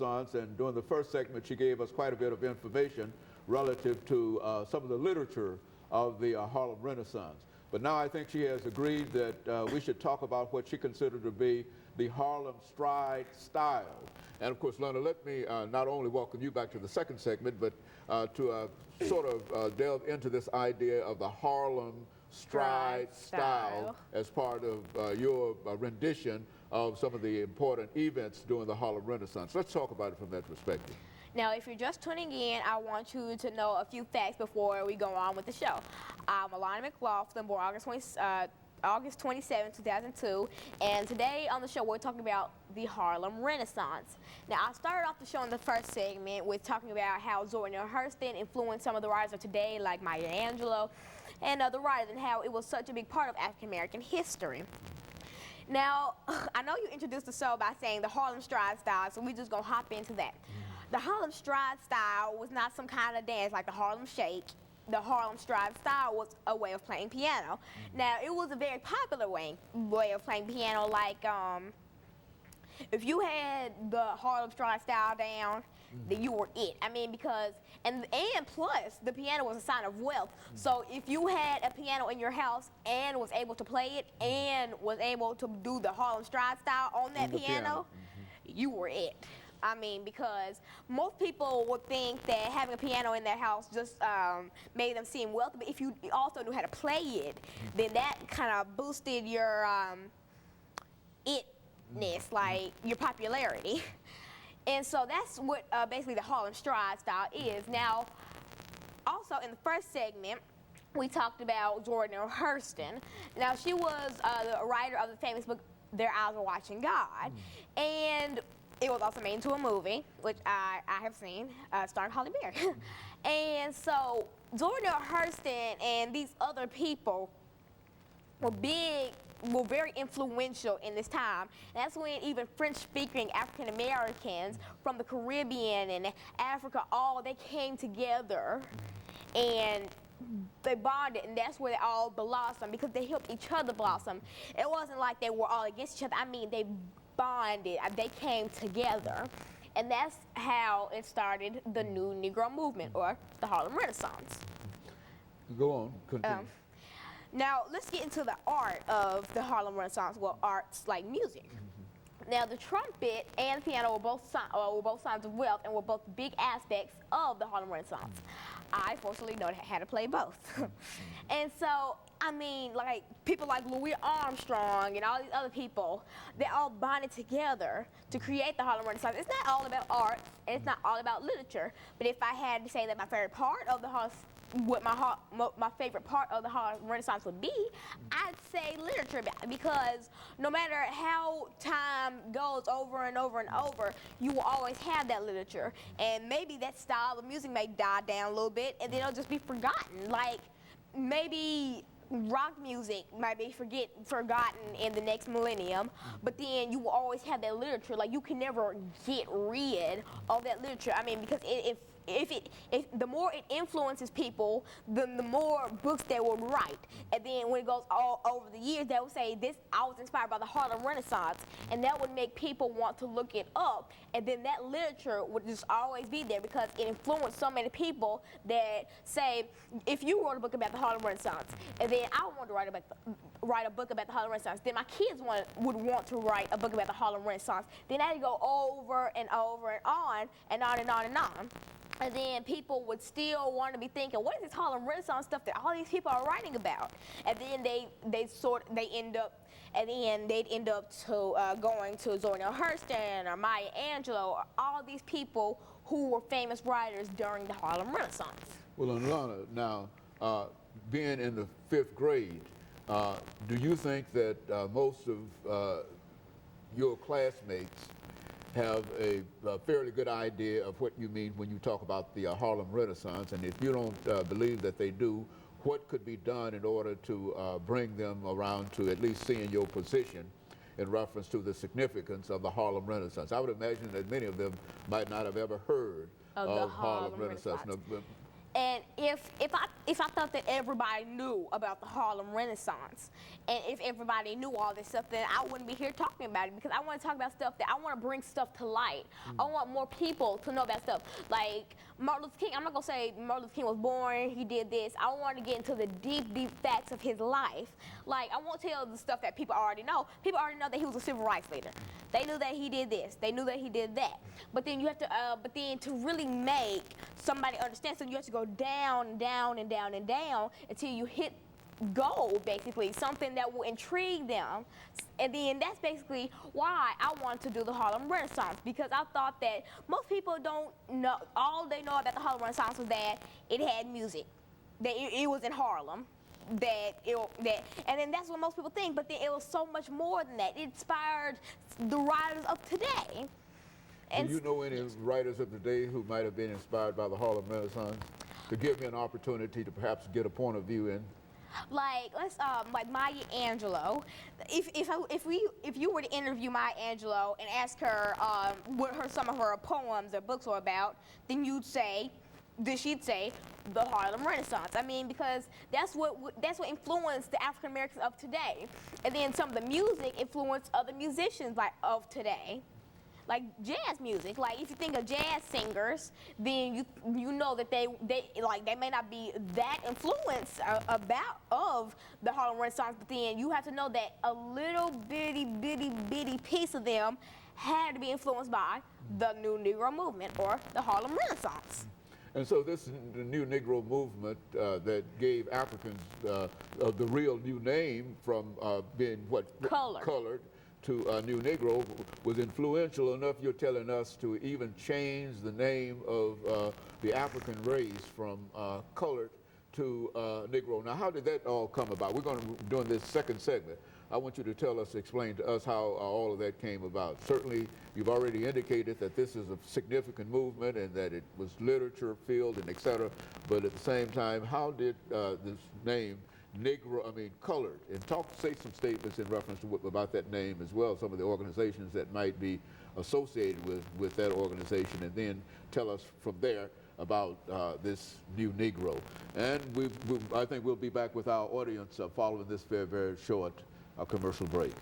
Renaissance, and during the first segment she gave us quite a bit of information relative to some of the literature of the Harlem Renaissance. But now I think she has agreed that we should talk about what she considered to be the Harlem Stride style. And of course, Lana, let me not only welcome you back to the second segment, but to sort of delve into this idea of the Harlem Stride style as part of your rendition of some of the important events during the Harlem Renaissance. Let's talk about it from that perspective. Now, if you're just tuning in, I want you to know a few facts before we go on with the show. I'm Alana McLaughlin, born August 27, 2002, and today on the show we're talking about the Harlem Renaissance. Now, I started off the show in the first segment with talking about how Zora Neale Hurston influenced some of the writers of today, like Maya Angelou and other writers, and how it was such a big part of African American history. Now, I know you introduced the show by saying the Harlem Stride style, so we're just gonna hop into that. The Harlem Stride style was not some kind of dance like the Harlem Shake. The Harlem Stride style was a way of playing piano. Now, it was a very popular way of playing piano. Like, if you had the Harlem Stride style down, then you were it. I mean, because, and plus, the piano was a sign of wealth. So if you had a piano in your house and was able to play it and was able to do the Harlem Stride style on that piano, you were it. I mean, because most people would think that having a piano in their house just made them seem wealthy, but if you also knew how to play it, then that kind of boosted your itness, like your popularity. And so that's what basically the Harlem Stride style is. Now, also in the first segment, we talked about Zora Neale Hurston. Now, she was the writer of the famous book, Their Eyes Were Watching God. And it was also made into a movie, which I have seen, starring Holly Berry. And so Zora Neale Hurston and these other people were very influential in this time. And that's when even French-speaking African Americans from the Caribbean and Africa, they came together and they bonded, and that's where they all blossomed, because they helped each other blossom. It wasn't like they were all against each other. I mean, they bonded, they came together. And that's how it started the new Negro movement, or the Harlem Renaissance. Go on, continue. Now, let's get into the art of the Harlem Renaissance, well, arts like music. Now, the trumpet and the piano were both signs of wealth and were both big aspects of the Harlem Renaissance. I fortunately know how to play both. And so, I mean, like, people like Louis Armstrong and all these other people, they all bonded together to create the Harlem Renaissance. It's not all about art, and it's not all about literature, but if I had to say that my favorite part of the my favorite part of the Harlem Renaissance would be, I'd say literature, because no matter how time goes over and over and over, you will always have that literature. And maybe that style of music may die down a little bit, and then it'll just be forgotten. Like, maybe rock music might be forgotten in the next millennium, but then you will always have that literature. Like, you can never get rid of that literature. I mean, because if the more it influences people, then the more books they will write. And then when it goes all over the years, they will say, I was inspired by the Harlem Renaissance, and that would make people want to look it up. And then that literature would just always be there, because it influenced so many people that say, if you wrote a book about the Harlem Renaissance, and then I want to write a book about the Harlem Renaissance, then my kids would want to write a book about the Harlem Renaissance. Then I'd go over and over and on and on and on and on. And then people would still want to be thinking, what is this Harlem Renaissance stuff that all these people are writing about? And then they'd end up going to Zora Neale Hurston or Maya Angelou, or all these people who were famous writers during the Harlem Renaissance. Well, Alana, now, being in the 5th grade, do you think that most of your classmates have a fairly good idea of what you mean when you talk about the Harlem Renaissance? And if you don't believe that they do, what could be done in order to bring them around to at least seeing your position in reference to the significance of the Harlem Renaissance? I would imagine that many of them might not have ever heard of the Harlem Renaissance. And if I thought that everybody knew about the Harlem Renaissance, and if everybody knew all this stuff, then I wouldn't be here talking about it, because I want to talk about stuff that I want to bring stuff to light. I want more people to know about stuff. Like Martin Luther King, I'm not gonna say Martin Luther King was born, he did this. I want to get into the deep, deep facts of his life. Like, I won't tell the stuff that people already know. People already know that he was a civil rights leader. They knew that he did this. They knew that he did that. But then you have to, but then to really make somebody understand, so you have to go down and down and down and down until you hit gold, basically, something that will intrigue them. And then that's basically why I wanted to do the Harlem Renaissance, because I thought that most people don't know, all they know about the Harlem Renaissance was that it had music, that it was in Harlem, and then that's what most people think, but then it was so much more than that. It inspired the writers of today. Do you know any writers of today who might have been inspired by the Harlem Renaissance? To give me an opportunity to perhaps get a point of view in. Like, let's like Maya Angelou. If you were to interview Maya Angelou and ask her what some of her poems or books are about, then she'd say the Harlem Renaissance. I mean, because that's what influenced the African Americans of today, and then some of the music influenced other musicians of today. Like jazz music, like if you think of jazz singers, then you know that they may not be that influenced of the Harlem Renaissance, but then you have to know that a little bitty piece of them had to be influenced by the new Negro movement or the Harlem Renaissance. And so this is the new Negro movement that gave Africans the real new name from being what? Colored. To New Negro was influential enough, you're telling us, to even change the name of the African race from colored to Negro. Now, how did that all come about? We're going to be doing this second segment. I want you to explain to us how all of that came about. Certainly, you've already indicated that this is a significant movement and that it was literature filled and et cetera, but at the same time, how did this name colored, and say some statements in reference to about that name as well, some of the organizations that might be associated with that organization, and then tell us from there about this new Negro. And I think we'll be back with our audience following this very, very short commercial break.